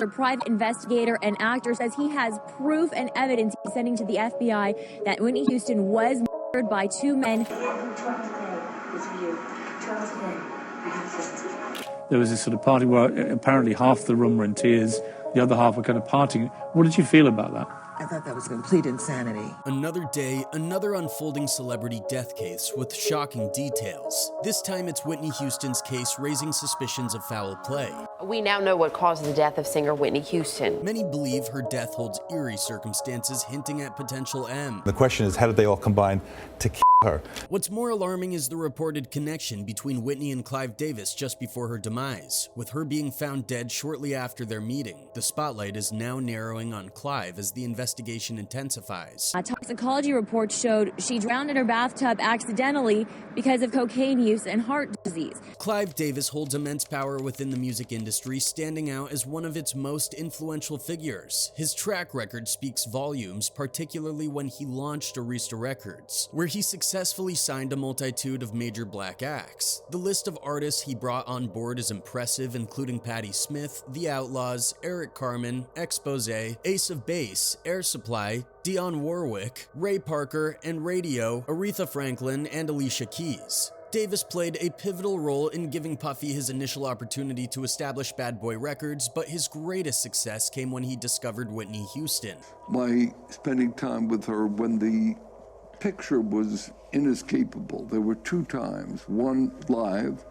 A private investigator and actor says he has proof and evidence he's sending to the FBI that Whitney Houston was murdered by two men. There was this sort of party where apparently half the room were in tears, the other half were kind of partying. What did you feel about that? I thought that was complete insanity. Another day, another unfolding celebrity death case with shocking details. This time it's Whitney Houston's case raising suspicions of foul play. We now know what caused the death of singer Whitney Houston. Many believe her death holds eerie circumstances hinting at potential M. The question is, how did they all combine to kill her? What's more alarming is the reported connection between Whitney and Clive Davis just before her demise, with her being found dead shortly after their meeting. The spotlight is now narrowing on Clive as the investigation intensifies. A toxicology report showed she drowned in her bathtub accidentally because of cocaine use and heart disease. Clive Davis holds immense power within the music industry, standing out as one of its most influential figures. His track record speaks volumes, particularly when he launched Arista Records, where he successfully signed a multitude of major black acts. The list of artists he brought on board is impressive, including Patti Smith, The Outlaws, Eric Carmen, Exposé, Ace of Base, Air Supply, Dionne Warwick, Ray Parker, and Radio, Aretha Franklin, and Alicia Keys. Davis played a pivotal role in giving Puffy his initial opportunity to establish Bad Boy Records, but his greatest success came when he discovered Whitney Houston. My spending time with her when the picture was inescapable. There were two times, one live,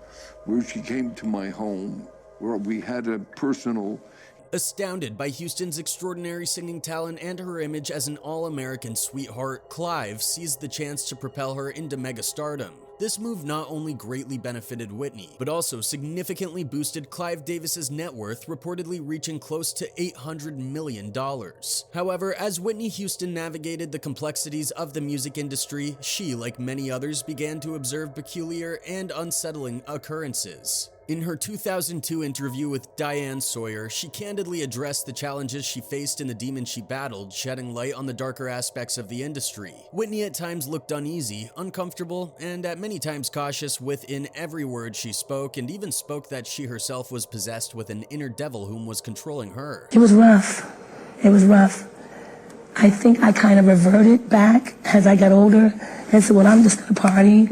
where she came to my home, where we had a personal. Astounded by Houston's extraordinary singing talent and her image as an all-American sweetheart, Clive seized the chance to propel her into megastardom. This move not only greatly benefited Whitney, but also significantly boosted Clive Davis's net worth, reportedly reaching close to $800 million. However, as Whitney Houston navigated the complexities of the music industry, she, like many others, began to observe peculiar and unsettling occurrences. In her 2002 interview with Diane Sawyer, she candidly addressed the challenges she faced and the demons she battled, shedding light on the darker aspects of the industry. Whitney at times looked uneasy, uncomfortable, and at many times cautious within every word she spoke, and even spoke that she herself was possessed with an inner devil whom was controlling her. It was rough. It was rough. I think I kind of reverted back as I got older and said, well, I'm just gonna party,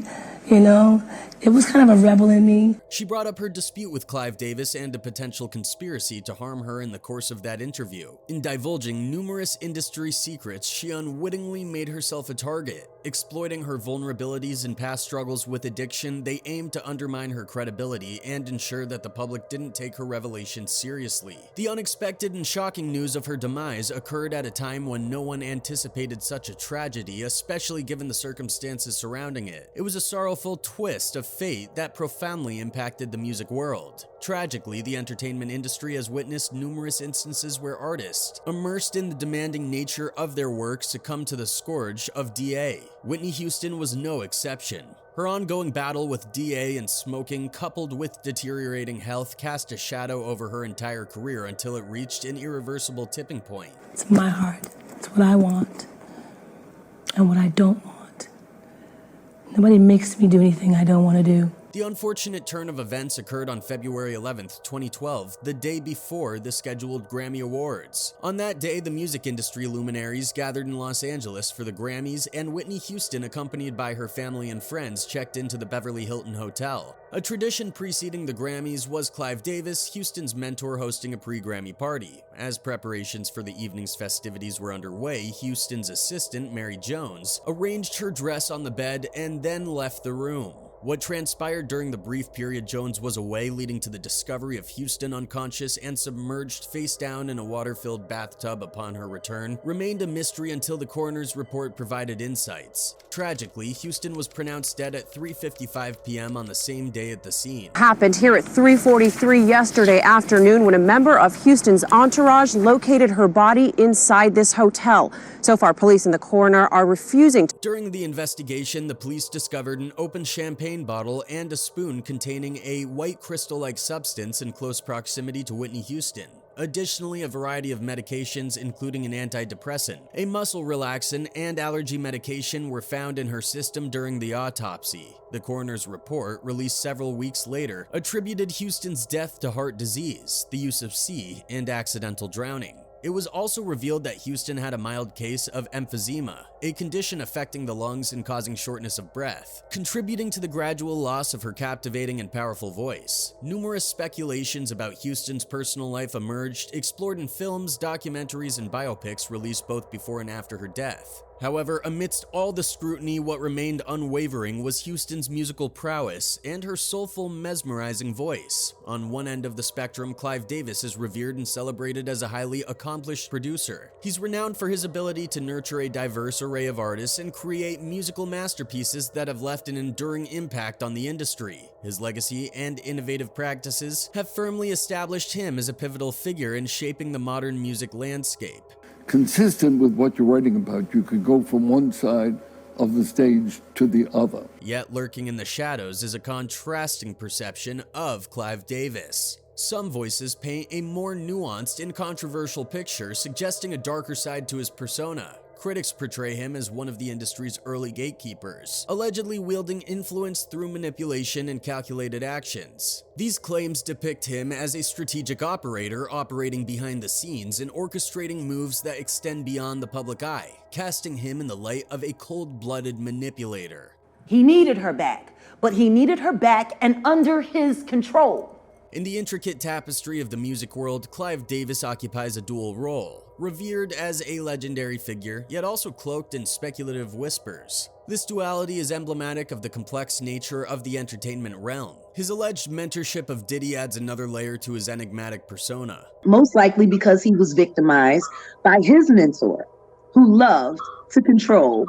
you know? It was kind of a rebel in me. She brought up her dispute with Clive Davis and a potential conspiracy to harm her in the course of that interview. In divulging numerous industry secrets, she unwittingly made herself a target. Exploiting her vulnerabilities and past struggles with addiction, they aimed to undermine her credibility and ensure that the public didn't take her revelations seriously. The unexpected and shocking news of her demise occurred at a time when no one anticipated such a tragedy, especially given the circumstances surrounding it. It was a sorrowful twist of fate that profoundly impacted the music world. Tragically, the entertainment industry has witnessed numerous instances where artists, immersed in the demanding nature of their work, succumb to the scourge of DA. Whitney Houston was no exception. Her ongoing battle with DA and smoking, coupled with deteriorating health, cast a shadow over her entire career until it reached an irreversible tipping point. It's my heart. It's what I want and what I don't want. Nobody makes me do anything I don't want to do. The unfortunate turn of events occurred on February 11th, 2012, the day before the scheduled Grammy Awards. On that day, the music industry luminaries gathered in Los Angeles for the Grammys, and Whitney Houston, accompanied by her family and friends, checked into the Beverly Hilton Hotel. A tradition preceding the Grammys was Clive Davis, Houston's mentor, hosting a pre-Grammy party. As preparations for the evening's festivities were underway, Houston's assistant, Mary Jones, arranged her dress on the bed and then left the room. What transpired during the brief period Jones was away, leading to the discovery of Houston unconscious and submerged face down in a water-filled bathtub upon her return, remained a mystery until the coroner's report provided insights. Tragically, Houston was pronounced dead at 3:55 p.m. on the same day at the scene. Happened here at 3:43 yesterday afternoon when a member of Houston's entourage located her body inside this hotel. So far, police and the coroner are refusing to. During the investigation, the police discovered an open champagne bottle and a spoon containing a white crystal-like substance in close proximity to Whitney Houston. Additionally, a variety of medications, including an antidepressant, a muscle relaxant, and allergy medication were found in her system during the autopsy. The coroner's report, released several weeks later, attributed Houston's death to heart disease, the use of C, and accidental drowning. It was also revealed that Houston had a mild case of emphysema, a condition affecting the lungs and causing shortness of breath, contributing to the gradual loss of her captivating and powerful voice. Numerous speculations about Houston's personal life emerged, explored in films, documentaries, and biopics released both before and after her death. However, amidst all the scrutiny, what remained unwavering was Houston's musical prowess and her soulful, mesmerizing voice. On one end of the spectrum, Clive Davis is revered and celebrated as a highly accomplished producer. He's renowned for his ability to nurture a diverse array of artists and create musical masterpieces that have left an enduring impact on the industry. His legacy and innovative practices have firmly established him as a pivotal figure in shaping the modern music landscape. Consistent with what you're writing about, you could go from one side of the stage to the other. Yet lurking in the shadows is a contrasting perception of Clive Davis. Some voices paint a more nuanced and controversial picture, suggesting a darker side to his persona. Critics portray him as one of the industry's early gatekeepers, allegedly wielding influence through manipulation and calculated actions. These claims depict him as a strategic operator operating behind the scenes and orchestrating moves that extend beyond the public eye, casting him in the light of a cold-blooded manipulator. He needed her back, but he needed her back and under his control. In the intricate tapestry of the music world, Clive Davis occupies a dual role. Revered as a legendary figure, yet also cloaked in speculative whispers. This duality is emblematic of the complex nature of the entertainment realm. His alleged mentorship of Diddy adds another layer to his enigmatic persona. Most likely because he was victimized by his mentor, who loved to control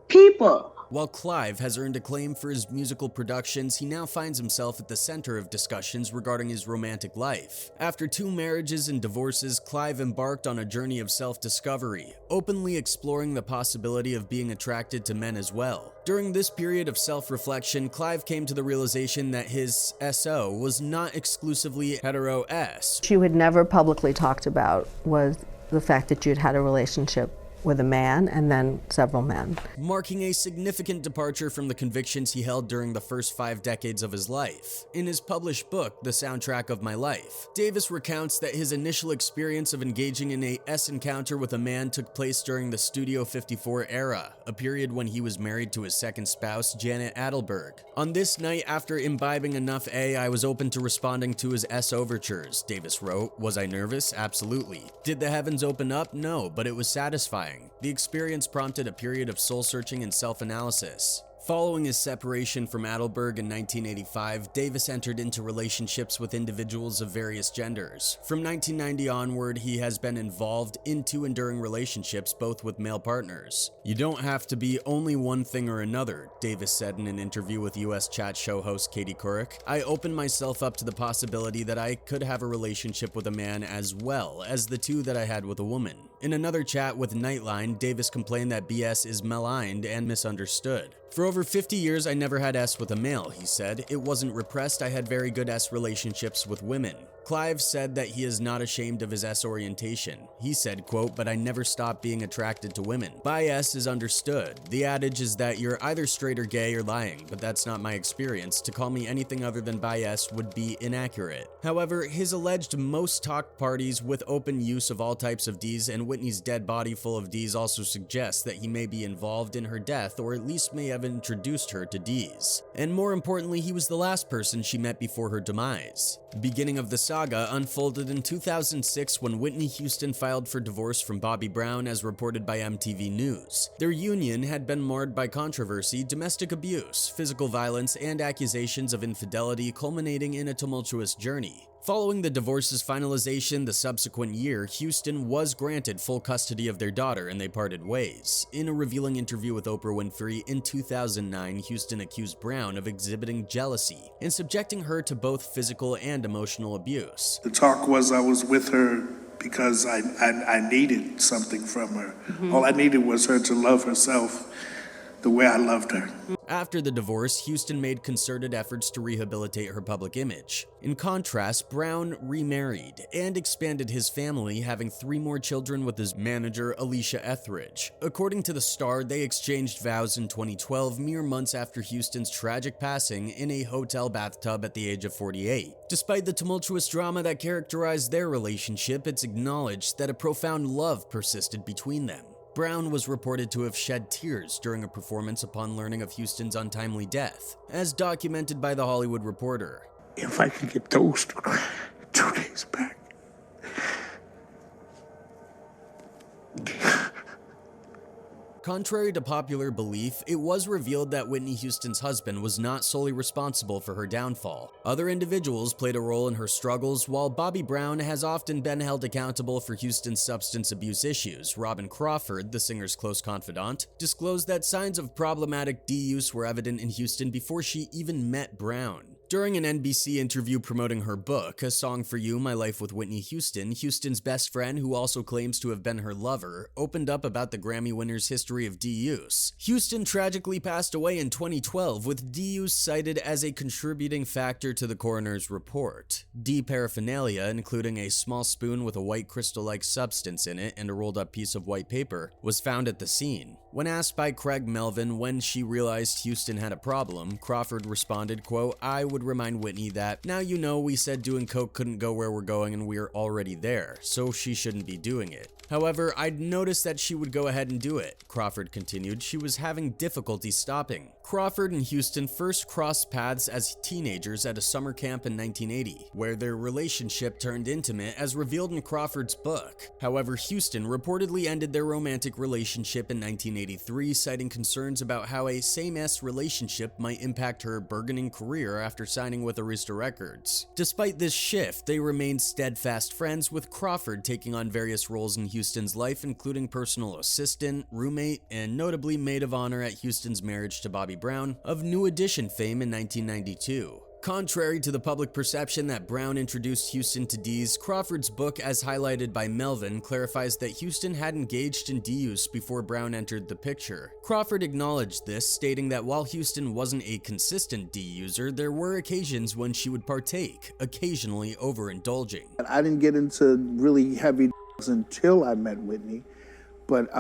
people. While Clive has earned acclaim for his musical productions, he now finds himself at the center of discussions regarding his romantic life. After 2 marriages and divorces, Clive embarked on a journey of self-discovery, openly exploring the possibility of being attracted to men as well. During this period of self-reflection, Clive came to the realization that his SO was not exclusively hetero-S. You had never publicly talked about was the fact that you'd had a relationship with a man and then several men. Marking a significant departure from the convictions he held during the first 5 decades of his life. In his published book, The Soundtrack of My Life, Davis recounts that his initial experience of engaging in a S-encounter with a man took place during the Studio 54 era, a period when he was married to his second spouse, Janet Adelberg. On this night, after imbibing enough A, I was open to responding to his S overtures, Davis wrote. Was I nervous? Absolutely. Did the heavens open up? No, but it was satisfying. The experience prompted a period of soul-searching and self-analysis. Following his separation from Adelberg in 1985, Davis entered into relationships with individuals of various genders. From 1990 onward, he has been involved into and during relationships both with male partners. You don't have to be only one thing or another, Davis said in an interview with US chat show host Katie Couric. I opened myself up to the possibility that I could have a relationship with a man as well as the 2 that I had with a woman. In another chat with Nightline, Davis complained that BS is maligned and misunderstood. For over 50 years, I never had S with a male, he said. It wasn't repressed, I had very good S relationships with women. Clive said that he is not ashamed of his S orientation. He said, quote, but I never stopped being attracted to women. Bi S is understood. The adage is that you're either straight or gay or lying, but that's not my experience. To call me anything other than bi S would be inaccurate. However, his alleged most talked parties with open use of all types of Ds and Whitney's dead body full of Ds also suggests that he may be involved in her death or at least may have introduced her to Ds. And more importantly, he was the last person she met before her demise. The beginning of the saga unfolded in 2006 when Whitney Houston filed for divorce from Bobby Brown, as reported by MTV News. Their union had been marred by controversy, domestic abuse, physical violence, and accusations of infidelity, culminating in a tumultuous journey. Following the divorce's finalization the subsequent year, Houston was granted full custody of their daughter and they parted ways. In a revealing interview with Oprah Winfrey in 2009, Houston accused Brown of exhibiting jealousy and subjecting her to both physical and emotional abuse. The talk was I was with her because I needed something from her. All I needed was her to love herself the way I loved her. After the divorce, Houston made concerted efforts to rehabilitate her public image. In contrast, Brown remarried and expanded his family, having 3 more children with his manager, Alicia Etheridge. According to The Star, they exchanged vows in 2012, mere months after Houston's tragic passing in a hotel bathtub at the age of 48. Despite the tumultuous drama that characterized their relationship, it's acknowledged that a profound love persisted between them. Brown was reported to have shed tears during a performance upon learning of Houston's untimely death, as documented by The Hollywood Reporter. If I could get those 2 days back. Contrary to popular belief, it was revealed that Whitney Houston's husband was not solely responsible for her downfall. Other individuals played a role in her struggles, while Bobby Brown has often been held accountable for Houston's substance abuse issues. Robin Crawford, the singer's close confidant, disclosed that signs of problematic D-use were evident in Houston before she even met Brown. During an NBC interview promoting her book, A Song for You, My Life with Whitney Houston, Houston's best friend, who also claims to have been her lover, opened up about the Grammy winner's history of D-use. Houston tragically passed away in 2012, with D-use cited as a contributing factor to the coroner's report. D-paraphernalia, including a small spoon with a white crystal-like substance in it and a rolled-up piece of white paper, was found at the scene. When asked by Craig Melvin when she realized Houston had a problem, Crawford responded, quote, "I would remind Whitney that, now you know we said doing coke couldn't go where we're going and we're already there, so she shouldn't be doing it. However, I'd noticed that she would go ahead and do it," Crawford continued. She was having difficulty stopping. Crawford and Houston first crossed paths as teenagers at a summer camp in 1980, where their relationship turned intimate as revealed in Crawford's book. However, Houston reportedly ended their romantic relationship in 1983, citing concerns about how a same-sex relationship might impact her burgeoning career after signing with Arista Records. Despite this shift, they remained steadfast friends, with Crawford taking on various roles in Houston's life, including personal assistant, roommate, and notably maid of honor at Houston's marriage to Bobby Brown of New Edition fame in 1992. Contrary to the public perception that Brown introduced Houston to D's, Crawford's book, as highlighted by Melvin, clarifies that Houston had engaged in D-use before Brown entered the picture. Crawford acknowledged this, stating that while Houston wasn't a consistent D-user, there were occasions when she would partake, occasionally overindulging. I didn't get into really heavy drugs until I met Whitney, but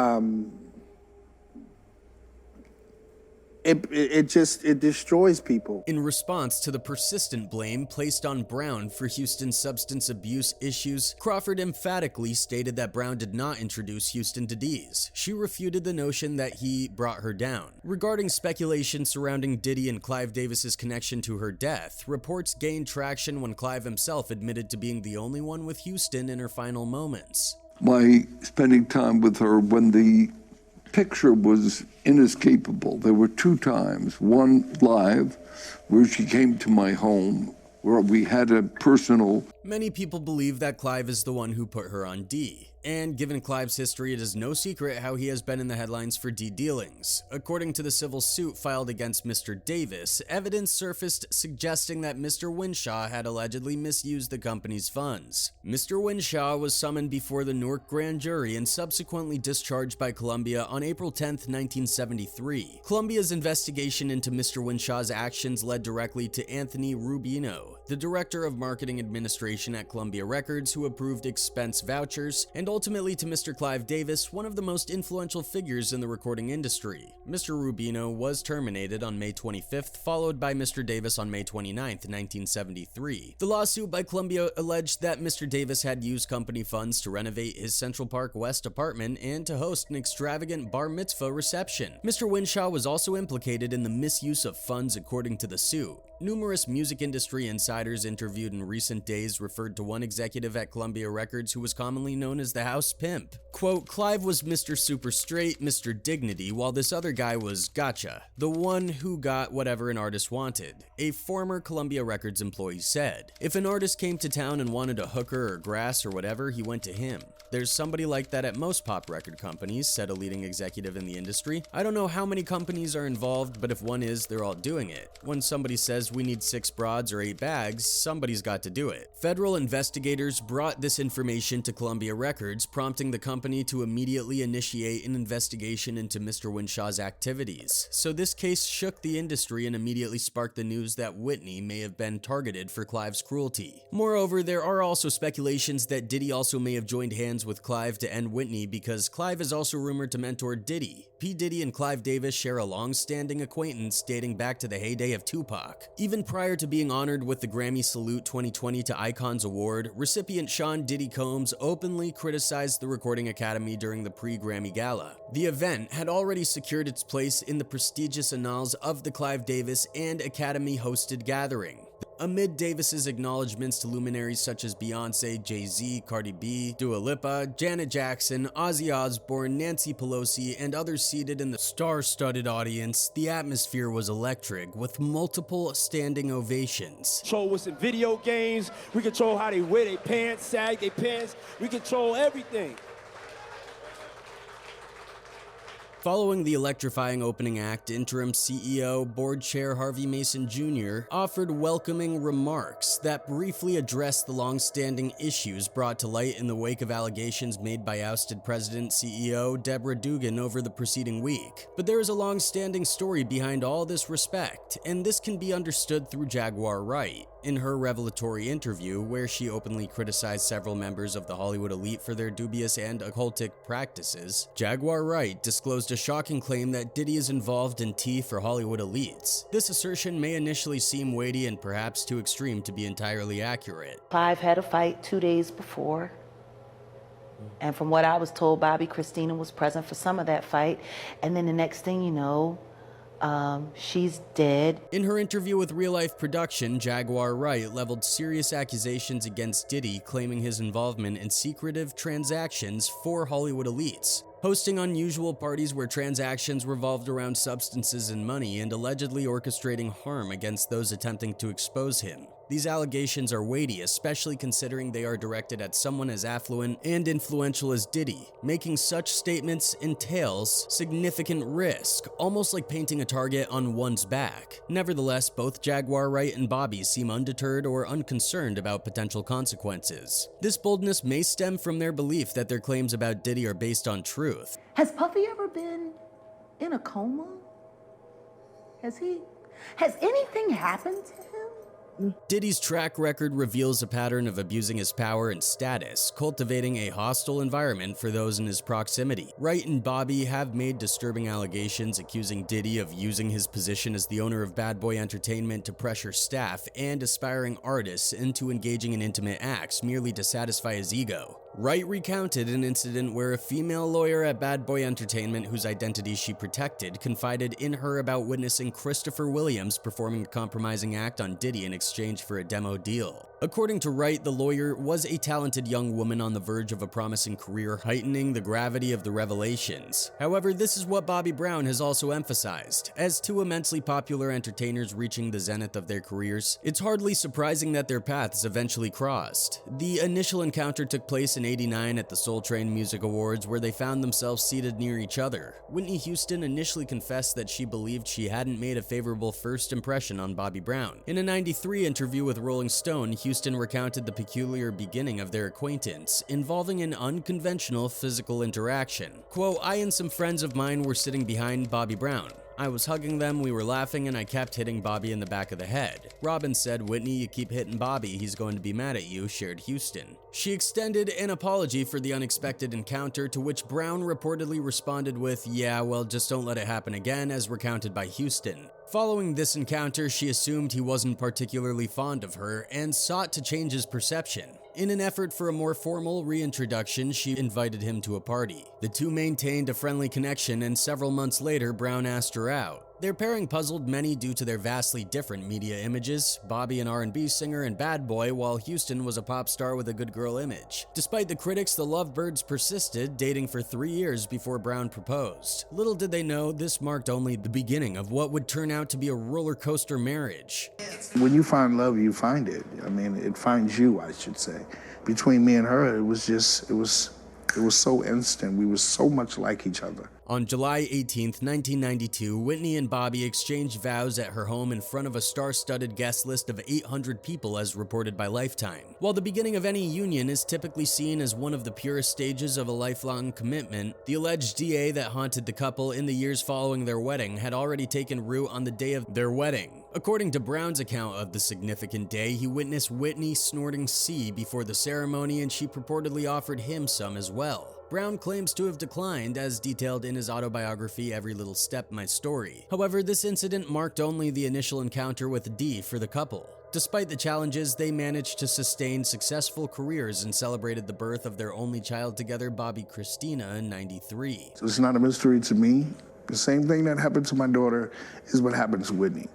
it destroys people. In response to the persistent blame placed on Brown for Houston's substance abuse issues, Crawford emphatically stated that Brown did not introduce Houston to D's. She refuted the notion that he brought her down. Regarding speculation surrounding Diddy and Clive Davis's connection to her death, reports gained traction when Clive himself admitted to being the only one with Houston in her final moments. My spending time with her when the picture was inescapable. There were 2 times, one live, where she came to my home, where we had a personal... Many people believe that Clive is the one who put her on D. And given Clive's history, it is no secret how he has been in the headlines for D dealings. According to the civil suit filed against Mr. Davis, evidence surfaced suggesting that Mr. Winshaw had allegedly misused the company's funds. Mr. Winshaw was summoned before the Newark grand jury and subsequently discharged by Columbia on April 10, 1973. Columbia's investigation into Mr. Winshaw's actions led directly to Anthony Rubino, the director of marketing administration at Columbia Records, who approved expense vouchers, and ultimately to Mr. Clive Davis, one of the most influential figures in the recording industry. Mr. Rubino was terminated on May 25th, followed by Mr. Davis on May 29th, 1973. The lawsuit by Columbia alleged that Mr. Davis had used company funds to renovate his Central Park West apartment and to host an extravagant bar mitzvah reception. Mr. Winshaw was also implicated in the misuse of funds, according to the suit. Numerous music industry insiders interviewed in recent days referred to one executive at Columbia Records who was commonly known as the House Pimp. Quote, "Clive was Mr. Super Straight, Mr. Dignity, while this other guy was Gotcha, the one who got whatever an artist wanted," a former Columbia Records employee said. If an artist came to town and wanted a hooker or grass or whatever, he went to him. "There's somebody like that at most pop record companies," said a leading executive in the industry. "I don't know how many companies are involved, but if one is, they're all doing it. When somebody says yells, "We need 6 broads or 8 bags," somebody's got to do it. Federal investigators brought this information to Columbia Records, prompting the company to immediately initiate an investigation into Mr. Winshaw's activities. So this case shook the industry and immediately sparked the news that Whitney may have been targeted for Clive's cruelty. Moreover, there are also speculations that Diddy also may have joined hands with Clive to end Whitney, because Clive is also rumored to mentor Diddy. P. Diddy and Clive Davis share a long-standing acquaintance dating back to the heyday of Tupac. Even prior to being honored with the Grammy Salute 2020 to Icons Award, recipient Sean Diddy Combs openly criticized the Recording Academy during the pre-Grammy Gala. The event had already secured its place in the prestigious annals of the Clive Davis and Academy-hosted gathering. Amid Davis's acknowledgments to luminaries such as Beyonce, Jay-Z, Cardi B, Dua Lipa, Janet Jackson, Ozzy Osbourne, Nancy Pelosi, and others seated in the star-studded audience, the atmosphere was electric, with multiple standing ovations. Control what's in video games, we control how they wear their pants, sag their pants, we control everything. Following the electrifying opening act, interim CEO, board chair Harvey Mason Jr. offered welcoming remarks that briefly addressed the long-standing issues brought to light in the wake of allegations made by ousted President CEO Deborah Dugan over the preceding week. But there is a long-standing story behind all this respect, and this can be understood through Jaguar Wright. In her revelatory interview, where she openly criticized several members of the Hollywood elite for their dubious and occultic practices, Jaguar Wright disclosed a shocking claim that Diddy is involved in tea for Hollywood elites. This assertion may initially seem weighty and perhaps too extreme to be entirely accurate. Clive had a fight 2 days before, and from what I was told, Bobby Christina was present for some of that fight, and then the next thing you know, she's dead. In her interview with Real Life Production, Jaguar Wright leveled serious accusations against Diddy, claiming his involvement in secretive transactions for Hollywood elites, hosting unusual parties where transactions revolved around substances and money, and allegedly orchestrating harm against those attempting to expose him. These allegations are weighty, especially considering they are directed at someone as affluent and influential as Diddy. Making such statements entails significant risk, almost like painting a target on one's back. Nevertheless, both Jaguar Wright and Bobby seem undeterred or unconcerned about potential consequences. This boldness may stem from their belief that their claims about Diddy are based on truth. Has Puffy ever been in a coma? Has anything happened to him? Diddy's track record reveals a pattern of abusing his power and status, cultivating a hostile environment for those in his proximity. Wright and Bobby have made disturbing allegations accusing Diddy of using his position as the owner of Bad Boy Entertainment to pressure staff and aspiring artists into engaging in intimate acts merely to satisfy his ego. Wright recounted an incident where a female lawyer at Bad Boy Entertainment, whose identity she protected, confided in her about witnessing Christopher Williams performing a compromising act on Diddy in exchange for a demo deal. According to Wright, the lawyer was a talented young woman on the verge of a promising career, heightening the gravity of the revelations. However, this is what Bobby Brown has also emphasized. As two immensely popular entertainers reaching the zenith of their careers, it's hardly surprising that their paths eventually crossed. The initial encounter took place in '89 at the Soul Train Music Awards, where they found themselves seated near each other. Whitney Houston initially confessed that she believed she hadn't made a favorable first impression on Bobby Brown. In a '93 interview with Rolling Stone, Houston recounted the peculiar beginning of their acquaintance, involving an unconventional physical interaction. Quote, "I and some friends of mine were sitting behind Bobby Brown. I was hugging them, we were laughing, and I kept hitting Bobby in the back of the head. Robin said, 'Whitney, you keep hitting Bobby, he's going to be mad at you,'" shared Houston. She extended an apology for the unexpected encounter, to which Brown reportedly responded with, "Yeah, well, just don't let it happen again," as recounted by Houston. Following this encounter, she assumed he wasn't particularly fond of her and sought to change his perception. In an effort for a more formal reintroduction, she invited him to a party. The two maintained a friendly connection, and several months later, Brown asked her out. Their pairing puzzled many due to their vastly different media images, Bobby an R&B singer and bad boy, while Houston was a pop star with a good girl image. Despite the critics, the lovebirds persisted, dating for 3 years before Brown proposed. Little did they know, this marked only the beginning of what would turn out to be a roller coaster marriage. When you find love, you find it. I mean, it finds you, I should say. Between me and her, it was so instant. We were so much like each other. On July 18, 1992, Whitney and Bobby exchanged vows at her home in front of a star-studded guest list of 800 people as reported by Lifetime. While the beginning of any union is typically seen as one of the purest stages of a lifelong commitment, the alleged DA that haunted the couple in the years following their wedding had already taken root on the day of their wedding. According to Brown's account of the significant day, he witnessed Whitney snorting C before the ceremony, and she purportedly offered him some as well. Brown claims to have declined, as detailed in his autobiography Every Little Step My Story. However, this incident marked only the initial encounter with D for the couple. Despite the challenges, they managed to sustain successful careers and celebrated the birth of their only child together, Bobby Christina, in '93. So it's not a mystery to me. The same thing that happened to my daughter is what happened to Whitney.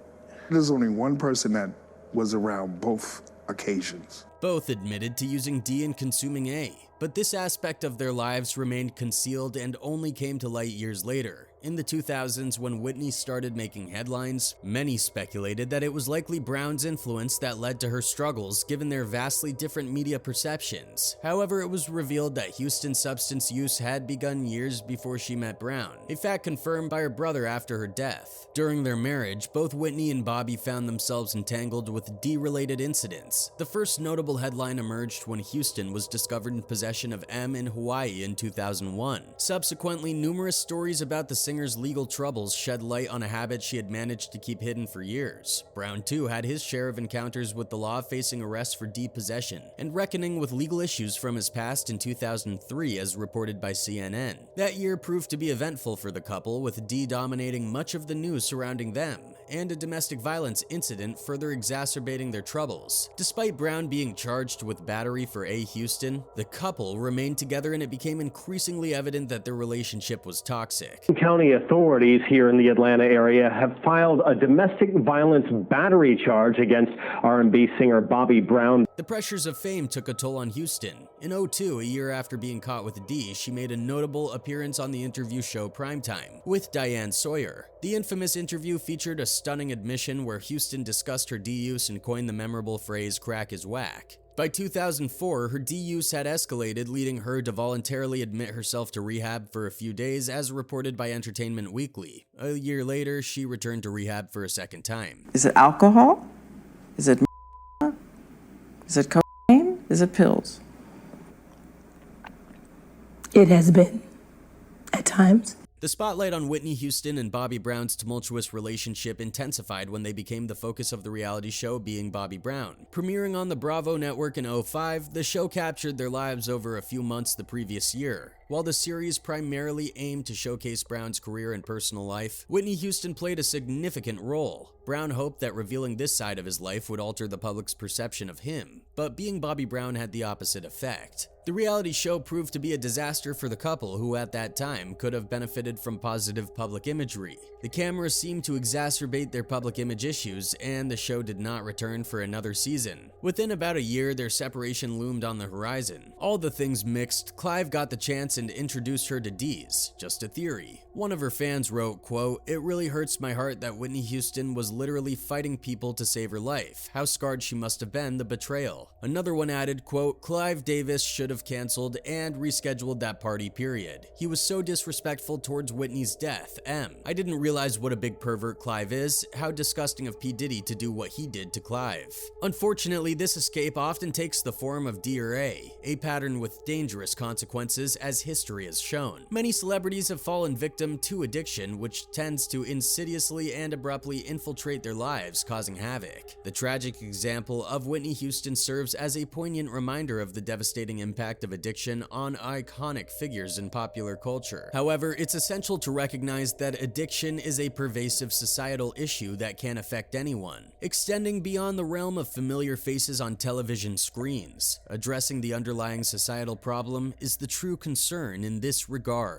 There's only one person that was around both occasions. Both admitted to using D and consuming A, but this aspect of their lives remained concealed and only came to light years later. In the 2000s, when Whitney started making headlines, many speculated that it was likely Brown's influence that led to her struggles, given their vastly different media perceptions. However, it was revealed that Houston's substance use had begun years before she met Brown, a fact confirmed by her brother after her death. During their marriage, both Whitney and Bobby found themselves entangled with D-related incidents. The first notable headline emerged when Houston was discovered in possession of M in Hawaii in 2001. Subsequently, numerous stories about the singer's legal troubles shed light on a habit she had managed to keep hidden for years. Brown, too, had his share of encounters with the law, facing arrest for D possession and reckoning with legal issues from his past in 2003, as reported by CNN. That year proved to be eventful for the couple, with D dominating much of the news surrounding them, and a domestic violence incident further exacerbating their troubles. Despite Brown being charged with battery for A. Houston, the couple remained together, and it became increasingly evident that their relationship was toxic. County authorities here in the Atlanta area have filed a domestic violence battery charge against R&B singer Bobby Brown. The pressures of fame took a toll on Houston. In 2002, a year after being caught with D, she made a notable appearance on the interview show Primetime with Diane Sawyer. The infamous interview featured a stunning admission where Houston discussed her D use and coined the memorable phrase "crack is whack." By 2004, her D use had escalated, leading her to voluntarily admit herself to rehab for a few days, as reported by Entertainment Weekly. A year later, she returned to rehab for a second time. Is it alcohol? Is it marijuana? Is it cocaine? Is it pills? It has been, at times. The spotlight on Whitney Houston and Bobby Brown's tumultuous relationship intensified when they became the focus of the reality show Being Bobby Brown. Premiering on the Bravo network in 2005, the show captured their lives over a few months the previous year. While the series primarily aimed to showcase Brown's career and personal life, Whitney Houston played a significant role. Brown hoped that revealing this side of his life would alter the public's perception of him, but Being Bobby Brown had the opposite effect. The reality show proved to be a disaster for the couple, who at that time could have benefited from positive public imagery. The cameras seemed to exacerbate their public image issues, and the show did not return for another season. Within about a year, their separation loomed on the horizon. All the things mixed, Clive got the chance and introduced her to D's, just a theory. One of her fans wrote, quote, "It really hurts my heart that Whitney Houston was literally fighting people to save her life. How scarred she must have been, the betrayal." Another one added, quote, "Clive Davis should have canceled and rescheduled that party, period. He was so disrespectful towards Whitney's death, M. I didn't realize what a big pervert Clive is. How disgusting of P. Diddy to do what he did to Clive." Unfortunately, this escape often takes the form of D or A pattern with dangerous consequences, as history has shown. Many celebrities have fallen victim to addiction, which tends to insidiously and abruptly infiltrate their lives, causing havoc. The tragic example of Whitney Houston serves as a poignant reminder of the devastating impact of addiction on iconic figures in popular culture. However, it's essential to recognize that addiction is a pervasive societal issue that can affect anyone, extending beyond the realm of familiar faces on television screens. Addressing the underlying societal problem is the true concern in this regard.